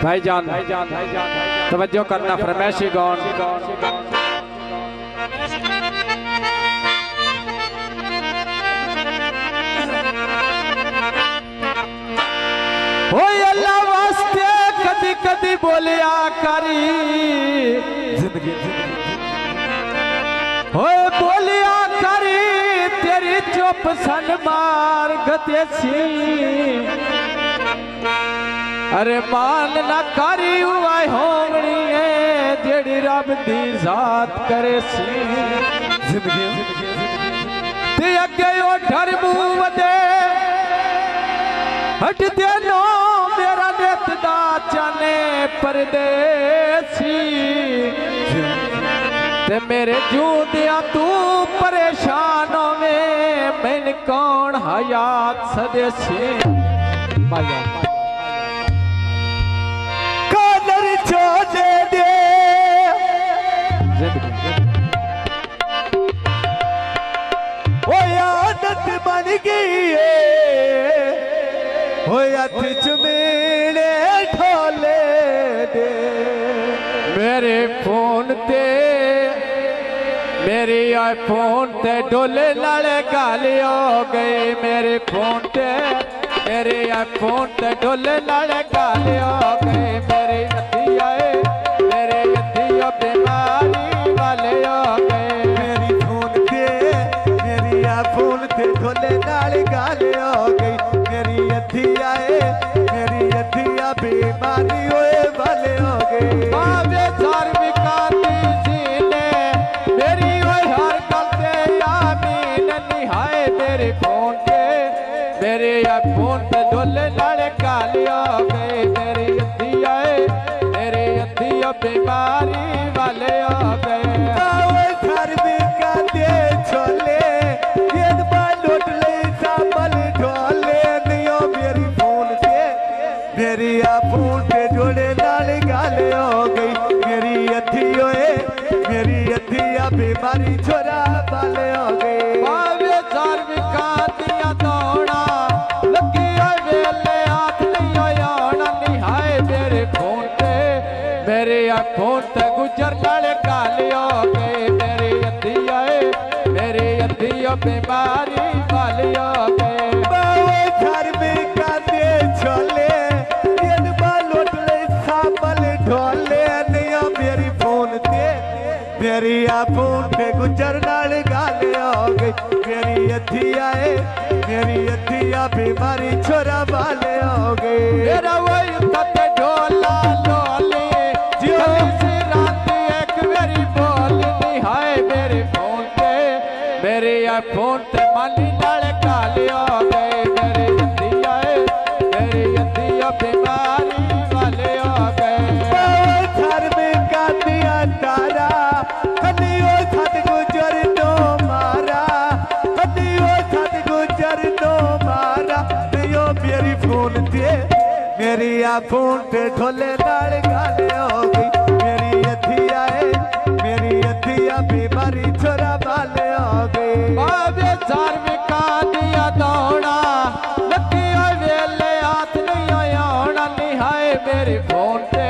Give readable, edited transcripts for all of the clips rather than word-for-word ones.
भाईजान तवज्जो करना फरमाइशी गौन हो अल्लाह वास्ते कदी कदी बोलिया करी जिंदगी हो बोलिया करी तेरी चुप सन मार गते सी अरे मान ना करी हुआ होंगनी है जेड़ी रब दी जात करे सी जिंदगी ते अगे ओ डर मुंह वदे हट दे नो मेरा नित दा चाने परदेसी ते मेरे जूदिया तू परेशान होवे मैन कौन हयात सदेसी माया दे दे वो आदत बन गई है वो हथ चुमेड़े ढोले दे मेरे फोन ते मेरी आईफोन ते डोले नाले गाली हो गई मेरे फोन ते मेरे आईफोन ते डोले नाले गाली हो गई मेरी मेरे अतिया बीमारी वाले हो गए मेरी फोन ते मेरी आईफोन ते डोले नाले गाली हो गई मेरी अतिया बीमारी होए वाले हो गए बाबे धार्मिका सीने मेरी हर गलते यामीन निहाए मेरे फोन ते मेरे आईफोन ते डोले नाले गाली हो गए मेरी अतिया बीमारी वाले हो गए घर भी काटे छोले लुट ले साबल ढोले नियो मेरी फोन से मेरी फोन पे जोड़े नाल गाले हो गई मेरी अथिया बीमारी छोरा वाले हो गई बावे धार्मिका दिया दौड़ा लगी वेले हाथ नहीं आना निहाए मेरे फोन पे मेरे फोन ते गुजर नाले गाली हो गए मेरी अतिया बीमारी वाली हो गए घर में काटे छोले लुट ले साबल ढोले नहीं मेरी फोन ते मेरी फोन पे गुजर नाले गाली हो गई मेरी अतिया बीमारी छोरा वाले हो गए मेरा वही तते ढोला लोली मेरे फोन ते मानी नाले गाली हो गए मेरी अतिया बीमारी वाले हो गए घर में काटिया तारा कदियो छत गुजर नो मारा कदियो छत गुजर नो मारा यो मेरी फोन ते मेरी फोन पे ढोले नाले गाली हो गई मेरी अतिया बीमारी छोरा वाले हो गई बाबे धार्मिका दिया दौड़ा लगी वेले हाथ नहीं आना निहाए मेरे फोन ते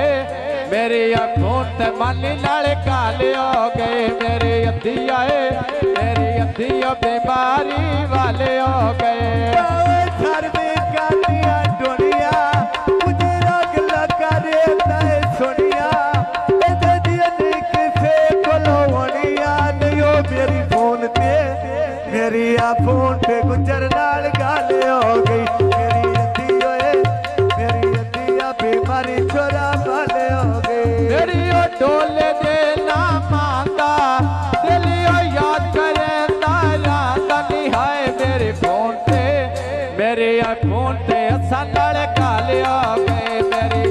मेरे फोन ते मानी नाले गाली हो गए मेरी अतिया बीमारी वाले हो गए धार्मिका दिया डोलिया मुझे रोग लगा रे तय सुनिया मेरी फोन पे मेरी फोन पे गुजर नाल गाली हो गई मेरी अतिया बीमारी छोरा वाले हो गई मेरी डोले दे ना मांगा दिलियो याद करे तारा निहाए मेरे फोन पे मेरे फोन पे असा नाल गाली हो गए मेरी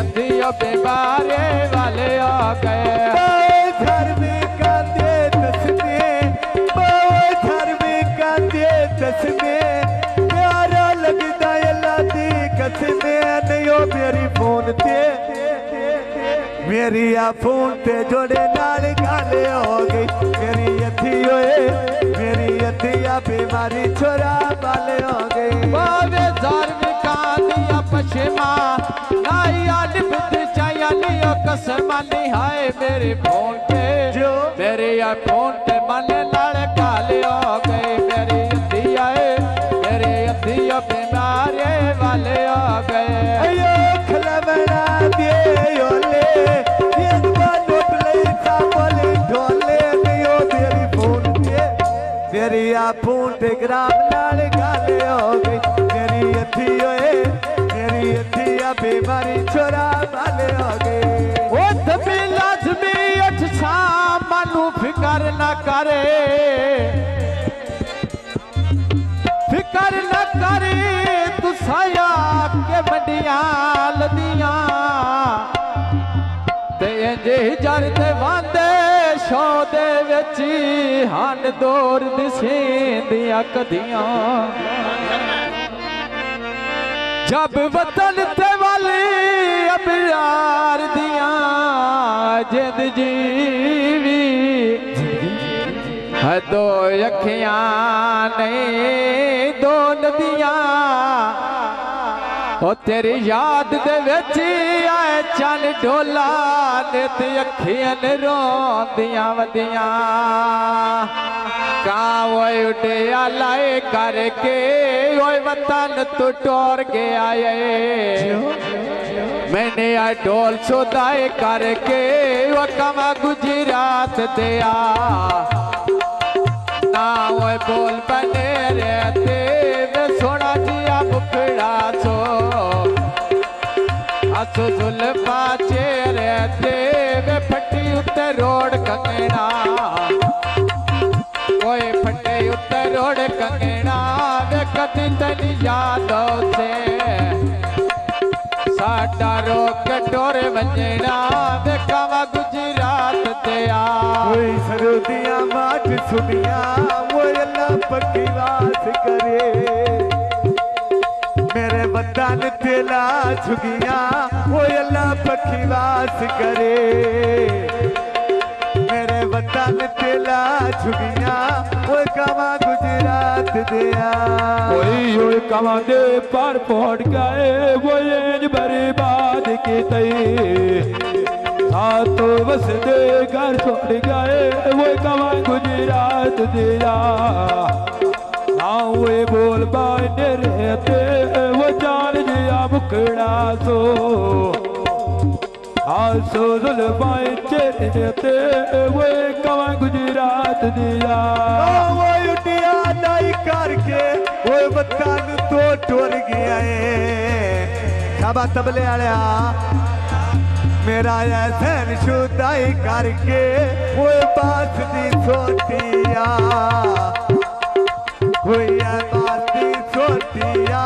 अतिया बीमारी वाले हो गए घर में कांदे तस्मे प्यारा लगता अल्लाह दी कसमे नहीं मेरी फोन ते मेरी फोन ते जोड़े नाल गाले हो गई मेरी अतिया बीमारी छोरा वाले हो गई बावे धार्मिका दिया पश्चिमा कसम निहाए मेरे फोन पे जो मेरे आ फोन पे मन नाल काले हो गए मेरी अद्धी आए मेरे अद्धी बीमारे वाले हो गए अयो खलबड़ा दे योले ये दुबारा प्ले सा बोले ढोले दियो तेरी फोन पे मेरी आ फोन पे ग्राम नाल काले हो गई मेरी अद्धी ओए मेरी अद्धी बीमारी छोरा वाले हो गए ओ दबी लाजमी अठ शाम मनु फिकर न करे फिकर न करे तू साया के मंडियां लदियां ते इंजे जर ते वांदे शो दे विच हन दौर दिसेंदियां कदियां जब वतन ते वाली अब यार दिया जिंद जीवी है दो अखियां नहीं दो नदियां ओ तेरी याद दे विच आए चन ढोला नित अखियां रोंदियां वदियां कावोय उड़िया लाए करके ओए वतन तू टोर गया मैंने आ ढोल सुदाए करके वो कमा गुजरात दिया ना वो बोल बने रहते वे सोना जिया मुखड़ा सो असो जुल्फा रहते वे फटी उत्ते रोड कंगना कोई फटे उत्ते रोड कंगना वे कदी तेरी यादों से साडा रोक टोर वंजना वे कावा गुजरात दिया कोई सरोदियां माठ सुनिया वो अल्लाह पक्की वास करे मेरे वतन तेला झुगिया वो अल्लाह पक्की वास करे मेरे वतन तेला झुगिया वो कावा गुजरात दिया कोई कमा दे पर पहुंच गए वो इंज बर्बाद की तई सातो बस दे घर छोड़ गए वो कमा गुजरात दिया ना वो बोल बाने रहते वो जान जिया मुखड़ा सो आसो जुल्फां रहते वो कमा गुजरात दिया वो उठिया दाई करके वो वतन तो टुर गया है शाबा तबले आया मेरा ऐसन शुदाई करके वो बात दी सोटिया कोई बात दी सोटिया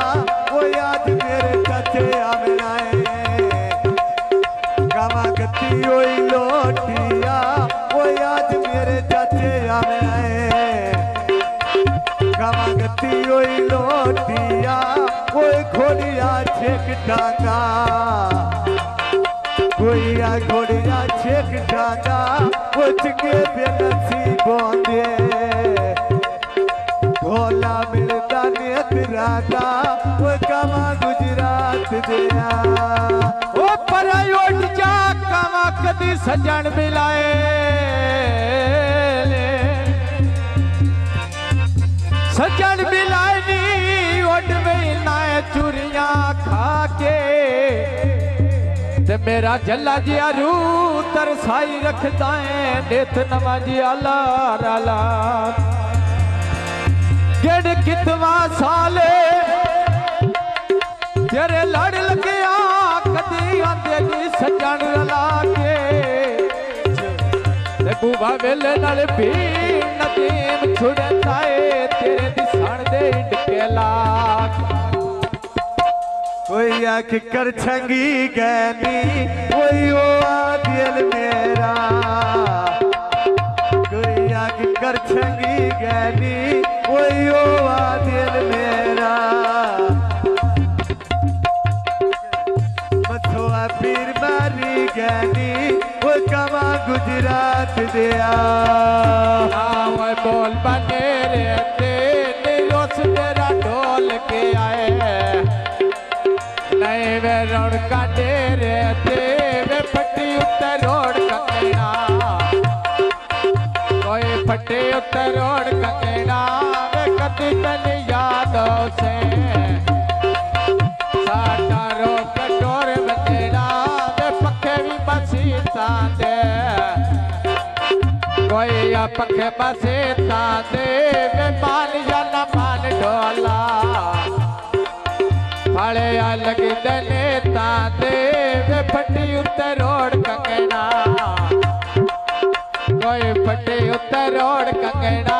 वो आज मेरे चाचे आमनाए गावा गति ओई लोटिया वो आज मेरे चाचे आमनाए गावा गति ओई लोटिया वो घोड़िया छेक टांगा कोई आ घोड़िया छेक टांगा वो चंगे बेनसी बोंदे भोला मिलता नेत रागा वो कावा गुजरात दिया ओ पर उठ जा कावा कदी सजन मिलाए सजन मिलाए नी उठ ना चूरियां खा के ते मेरा जला जिया रू तरसाई रखदा है नित नवा जिया लारा ला गेड़ कितवा साले तेरे लड़ लगिया कदी आंदे नी सजन रला के ते बूबा वेले नाल भी नदीम छुड़दा है तेरे दिसण दे इंडके लाग कोई आख कर छंगी गैनी कोई ओ दिल मेरा कोई आख कर छंगी गैनी कोई ओ दिल मेरा मथुआ पीर मारी गैनी वो कमा गुजरात दिया वो बोल बने रहते निरोस मेरा ढोल के आए नहीं वे रौनका दे रहते वे फटी उत्ते रोड कंगना कोई फटे उत्ते रोड कंगना वे कदी तन याद से साडा रोक टोर बंदेना वे पखे भी मसीता दे कोई आ पखे मसीता दे वे मान या ना मान ढोला फाले आ लगी दने तांदे वे फटी उत्ते रोड कंगना कोई फटी उत्ते रोड कंगना